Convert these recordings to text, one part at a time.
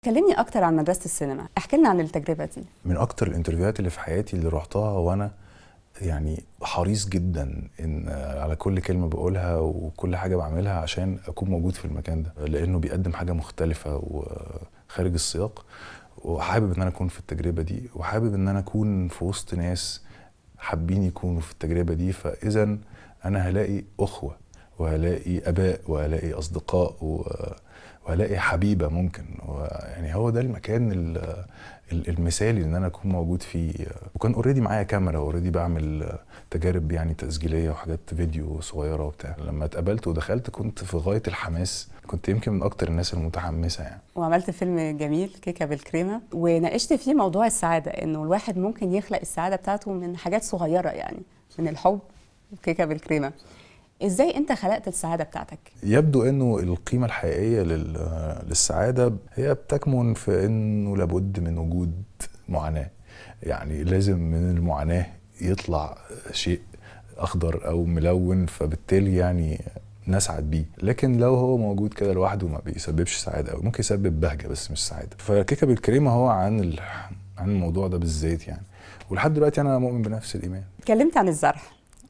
كلمني اكتر عن مدرسة السينما، احكي لنا عن التجربة دي. من اكتر الانترفيوهات اللي في حياتي اللي رحتها وانا يعني حريص جدا ان على كل كلمة بقولها وكل حاجة بعملها عشان اكون موجود في المكان ده، لانه بيقدم حاجة مختلفة وخارج السياق، وحابب ان انا اكون في التجربة دي، وحابب ان انا اكون في وسط ناس حابين يكونوا في التجربة دي. فاذا انا هلاقي اخوة وهلاقي اباء وهلاقي اصدقاء وهلاقي حبيبه ممكن، يعني هو ده المكان المثالي ان انا اكون موجود فيه. وكان اوريدي معايا كاميرا، اوريدي بعمل تجارب يعني تسجيليه وحاجات فيديو صغيره وبتاع. لما اتقابلت ودخلت كنت في غايه الحماس، كنت يمكن من اكتر الناس المتحمسه يعني. وعملت فيلم جميل كيكه بالكريمه، وناقشت فيه موضوع السعاده، انه الواحد ممكن يخلق السعاده بتاعته من حاجات صغيره، يعني من الحب وكيكه بالكريمه. ازاي انت خلقت السعاده بتاعتك؟ يبدو انه القيمه الحقيقيه للسعاده هي بتكمن في انه لابد من وجود معاناه، يعني لازم من المعاناه يطلع شيء اخضر او ملون، فبالتالي يعني نسعد بيه. لكن لو هو موجود كده لوحده ما بيسببش سعاده، او ممكن يسبب بهجه بس مش سعاده. فكيكه بالكريمه هو عن الموضوع ده بالذات يعني، ولحد دلوقتي انا مؤمن بنفس الايمان. اتكلمت عن الزرع،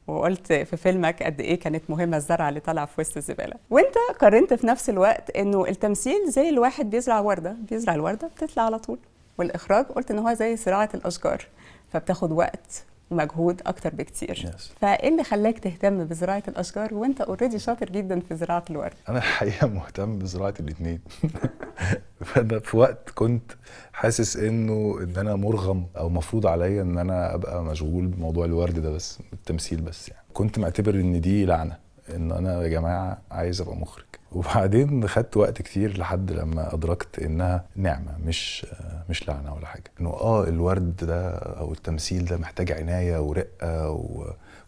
وقلت في فيلمك قد ايه كانت مهمه الزرعه اللي طالعه في وسط الزباله، وانت قارنت في نفس الوقت انه التمثيل زي الواحد بيزرع ورده، بيزرع الورده بتطلع على طول، والاخراج قلت ان هو زي زراعه الاشجار، فبتاخد وقت ومجهود اكتر بكتير. فايه اللي خلاك تهتم بزراعه الاشجار وانت اوريدي شاطر جدا في زراعه الورد؟ انا الحقيقه مهتم بزراعه الاثنين. فانا في وقت كنت حاسس ان انا مرغم او مفروض عليا ان انا ابقى مشغول بموضوع الورد ده بس، بالتمثيل بس. يعني كنت معتبر ان دي لعنه، ان انا يا جماعه عايز ابقى مخرج. وبعدين خدت وقت كتير لحد لما ادركت انها نعمه مش لعنه ولا حاجه. انه الورد ده او التمثيل ده محتاج عنايه ورقه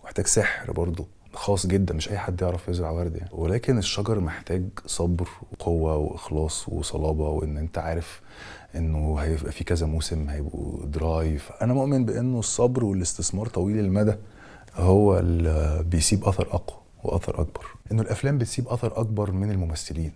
ومحتاج سحر برضه خاص جدا، مش اي حد يعرف يزرع ورد يعني. ولكن الشجر محتاج صبر وقوه واخلاص وصلابه، وان انت عارف انه هيبقى في كذا موسم هيبقوا دراي. فانا مؤمن بانه الصبر والاستثمار طويل المدى هو اللي بيسيب اثر اقوى واثر اكبر. انه الافلام بتسيب اثر اكبر من الممثلين.